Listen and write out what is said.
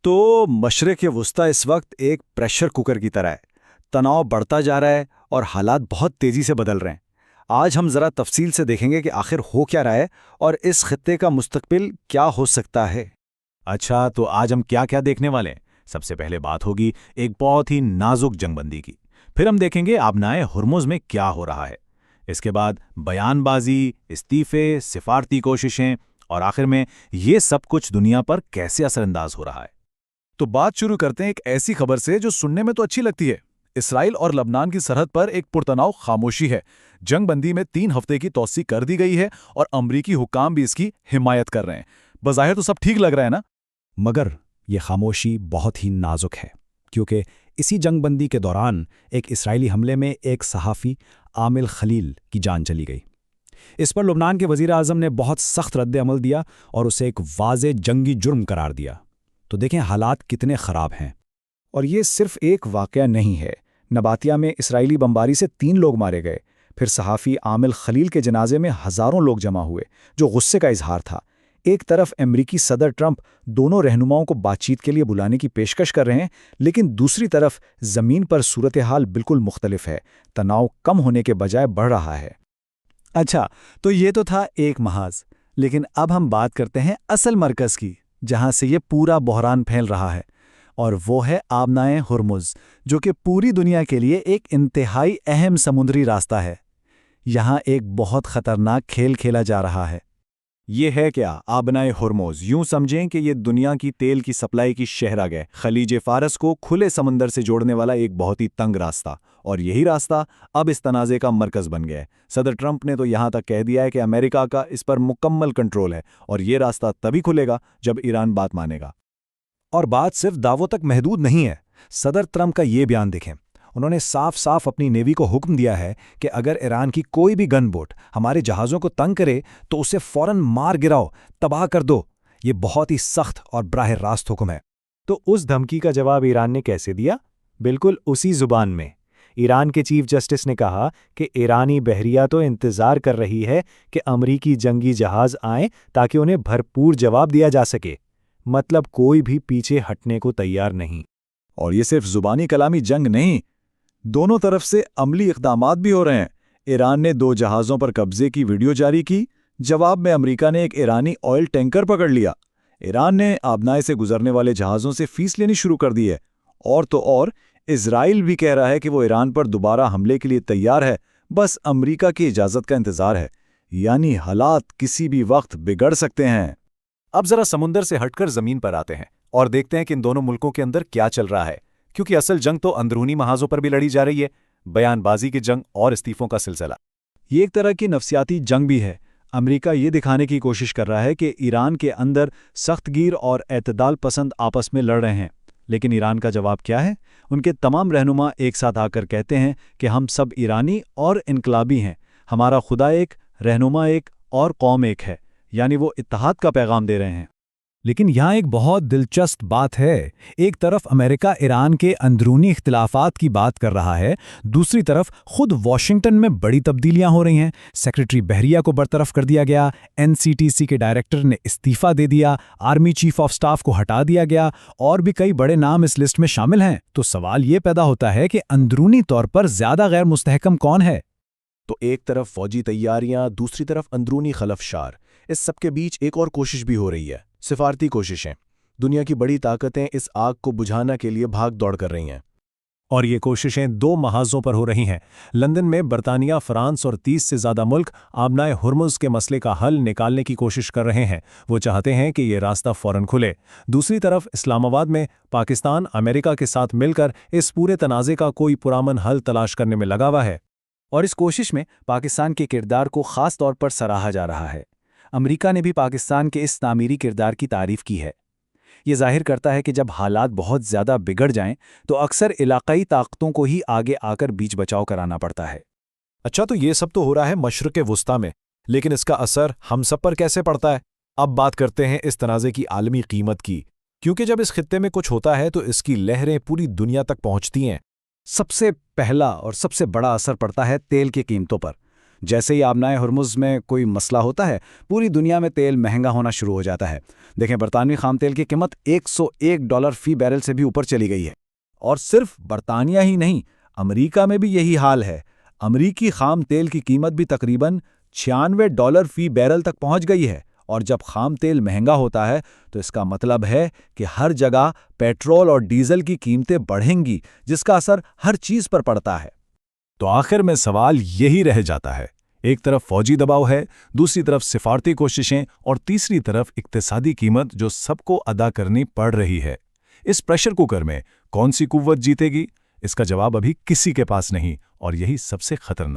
تو مشرق وسطی اس وقت ایک پریشر کوکر کی طرح ہے۔ تناؤ بڑھتا جا رہا ہے اور حالات بہت تیزی سے بدل رہے ہیں۔ آج ہم ذرا تفصیل سے دیکھیں گے کہ آخر ہو کیا رہا ہے اور اس خطے کا مستقبل کیا ہو سکتا ہے۔ اچھا، تو آج ہم کیا کیا دیکھنے والے ہیں؟ سب سے پہلے بات ہوگی ایک بہت ہی نازک جنگ بندی کی، پھر ہم دیکھیں گے آبنائے ہرمز میں کیا ہو رہا ہے، اس کے بعد بیان بازی، استعفے، سفارتی کوششیں، اور آخر میں یہ سب کچھ دنیا پر کیسے اثر انداز ہو رہا ہے۔ تو بات شروع کرتے ہیں ایک ایسی خبر سے جو سننے میں تو اچھی لگتی ہے۔ اسرائیل اور لبنان کی سرحد پر ایک پرتناؤ خاموشی ہے۔ جنگ بندی میں 3 ہفتے کی توسیع کر دی گئی ہے اور امریکی حکام بھی اس کی حمایت کر رہے ہیں۔ بظاہر تو سب ٹھیک لگ رہا ہے نا؟ مگر یہ خاموشی بہت ہی نازک ہے، کیونکہ اسی جنگ بندی کے دوران ایک اسرائیلی حملے میں ایک صحافی عامل خلیل کی جان چلی گئی۔ اس پر لبنان کے وزیر اعظم نے بہت سخت رد عمل دیا اور اسے ایک واضح جنگی جرم قرار دیا۔ تو دیکھیں حالات کتنے خراب ہیں۔ اور یہ صرف ایک واقعہ نہیں ہے۔ نباتیہ میں اسرائیلی بمباری سے 3 لوگ مارے گئے، پھر صحافی عامل خلیل کے جنازے میں ہزاروں لوگ جمع ہوئے، جو غصے کا اظہار تھا۔ ایک طرف امریکی صدر ٹرمپ دونوں رہنماؤں کو بات چیت کے لیے بلانے کی پیشکش کر رہے ہیں، لیکن دوسری طرف زمین پر صورتحال بالکل مختلف ہے۔ تناؤ کم ہونے کے بجائے بڑھ رہا ہے۔ اچھا، تو یہ تو تھا ایک محاذ، لیکن اب ہم بات کرتے ہیں اصل مرکز کی، جہاں سے یہ پورا بحران پھیل رہا ہے، اور وہ ہے آبنائے ہرمز، جو کہ پوری دنیا کے لیے ایک انتہائی اہم سمندری راستہ ہے۔ یہاں ایک بہت خطرناک کھیل کھیلا جا رہا ہے۔ یہ ہے کیا آبنائے ہرمز؟ یوں سمجھیں کہ یہ دنیا کی تیل کی سپلائی کی شہرگ ہے، خلیج فارس کو کھلے سمندر سے جوڑنے والا ایک بہت ہی تنگ راستہ، اور یہی راستہ اب اس تنازع کا مرکز بن گیا ہے۔ صدر ٹرمپ نے تو یہاں تک کہہ دیا ہے کہ امریکہ کا اس پر مکمل کنٹرول ہے، اور یہ راستہ تبھی کھلے گا جب ایران بات مانے گا۔ اور بات صرف دعووں تک محدود نہیں ہے۔ صدر ٹرمپ کا یہ بیان دیکھیں، انہوں نے صاف صاف اپنی نیوی کو حکم دیا ہے کہ اگر ایران کی کوئی بھی گن بوٹ ہمارے جہازوں کو تنگ کرے تو اسے فوراً مار گراؤ، تباہ کر دو۔ یہ بہت ہی سخت اور براہ راست حکم ہے۔ تو اس دھمکی کا جواب ایران نے کیسے دیا؟ بالکل اسی زبان میں۔ ایران کے چیف جسٹس نے کہا کہ ایرانی بحریہ تو انتظار کر رہی ہے کہ امریکی جنگی جہاز آئیں تاکہ انہیں بھرپور جواب دیا جا سکے۔ مطلب کوئی بھی پیچھے ہٹنے کو تیار نہیں۔ اور یہ صرف زبانی کلامی جنگ نہیں، دونوں طرف سے عملی اقدامات بھی ہو رہے ہیں۔ ایران نے 2 جہازوں پر قبضے کی ویڈیو جاری کی، جواب میں امریکہ نے ایک ایرانی آئل ٹینکر پکڑ لیا۔ ایران نے آبنائے سے گزرنے والے جہازوں سے فیس لینی شروع کر دی ہے، اور تو اور اسرائیل بھی کہہ رہا ہے کہ وہ ایران پر دوبارہ حملے کے لیے تیار ہے، بس امریکہ کی اجازت کا انتظار ہے۔ یعنی حالات کسی بھی وقت بگڑ سکتے ہیں۔ اب ذرا سمندر سے ہٹ کر زمین پر آتے ہیں اور دیکھتے ہیں کہ ان دونوں ملکوں کے اندر کیا چل رہا ہے، کیونکہ اصل جنگ تو اندرونی محاذوں پر بھی لڑی جا رہی ہے۔ بیان بازی کی جنگ اور استعفوں کا سلسلہ۔ یہ ایک طرح کی نفسیاتی جنگ بھی ہے۔ امریکہ یہ دکھانے کی کوشش کر رہا ہے کہ ایران کے اندر سخت گیر اور اعتدال پسند آپس میں لڑ رہے ہیں، لیکن ایران کا جواب کیا ہے؟ ان کے تمام رہنما ایک ساتھ آ کر کہتے ہیں کہ ہم سب ایرانی اور انقلابی ہیں، ہمارا خدا ایک، رہنما ایک اور قوم ایک ہے، یعنی وہ اتحاد کا پیغام دے رہے ہیں۔ لیکن یہاں ایک بہت دلچسپ بات ہے۔ ایک طرف امریکہ ایران کے اندرونی اختلافات کی بات کر رہا ہے، دوسری طرف خود واشنگٹن میں بڑی تبدیلیاں ہو رہی ہیں۔ سیکرٹری بحریہ کو برطرف کر دیا گیا، NCTC کے ڈائریکٹر نے استعفیٰ دے دیا، آرمی چیف آف سٹاف کو ہٹا دیا گیا، اور بھی کئی بڑے نام اس لسٹ میں شامل ہیں۔ تو سوال یہ پیدا ہوتا ہے کہ اندرونی طور پر زیادہ غیر مستحکم کون ہے؟ تو ایک طرف فوجی تیاریاں، دوسری طرف اندرونی خلفشار۔ اس سب کے بیچ ایک اور کوشش بھی ہو رہی ہے، سفارتی کوششیں۔ دنیا کی بڑی طاقتیں اس آگ کو بجھانے کے لیے بھاگ دوڑ کر رہی ہیں، اور یہ کوششیں 2 محاذوں پر ہو رہی ہیں۔ لندن میں برطانیہ، فرانس اور 30 سے زیادہ ملک آبنائے ہرمز کے مسئلے کا حل نکالنے کی کوشش کر رہے ہیں۔ وہ چاہتے ہیں کہ یہ راستہ فوراً کھلے۔ دوسری طرف اسلام آباد میں پاکستان امریکہ کے ساتھ مل کر اس پورے تنازع کا کوئی پرامن حل تلاش کرنے میں لگا ہوا ہے۔ اور اس کوشش میں پاکستان کے کردار کو خاص طور پر سراہا جا رہا ہے۔ امریکہ نے بھی پاکستان کے اس تعمیری کردار کی تعریف کی ہے۔ یہ ظاہر کرتا ہے کہ جب حالات بہت زیادہ بگڑ جائیں تو اکثر علاقائی طاقتوں کو ہی آگے آ کر بیچ بچاؤ کرانا پڑتا ہے۔ اچھا، تو یہ سب تو ہو رہا ہے مشرق وسطیٰ میں، لیکن اس کا اثر ہم سب پر کیسے پڑتا ہے؟ اب بات کرتے ہیں اس تنازع کی عالمی قیمت کی، کیونکہ جب اس خطے میں کچھ ہوتا ہے تو اس کی لہریں پوری دنیا تک پہنچتی ہیں۔ سب سے پہلا اور سب سے بڑا اثر پڑتا ہے تیل کی قیمتوں پر۔ جیسے ہی آبنائے ہرمز میں کوئی مسئلہ ہوتا ہے پوری دنیا میں تیل مہنگا ہونا شروع ہو جاتا ہے۔ دیکھیں برطانوی خام تیل کی قیمت $101 فی بیرل سے بھی اوپر چلی گئی ہے۔ اور صرف برطانیہ ہی نہیں، امریکہ میں بھی یہی حال ہے۔ امریکی خام تیل کی قیمت بھی تقریباً $96 فی بیرل تک پہنچ گئی ہے، اور جب خام تیل مہنگا ہوتا ہے تو اس کا مطلب ہے کہ ہر جگہ پیٹرول اور ڈیزل کی قیمتیں بڑھیں گی، جس کا اثر ہر چیز پر پڑتا ہے۔ تو آخر میں سوال یہی رہ جاتا ہے، ایک طرف فوجی دباؤ ہے، دوسری طرف سفارتی کوششیں، اور تیسری طرف اقتصادی قیمت جو سب کو ادا کرنی پڑ رہی ہے۔ اس پریشر کوکر میں کون سی قوت جیتے گی؟ اس کا جواب ابھی کسی کے پاس نہیں، اور یہی سب سے خطرناک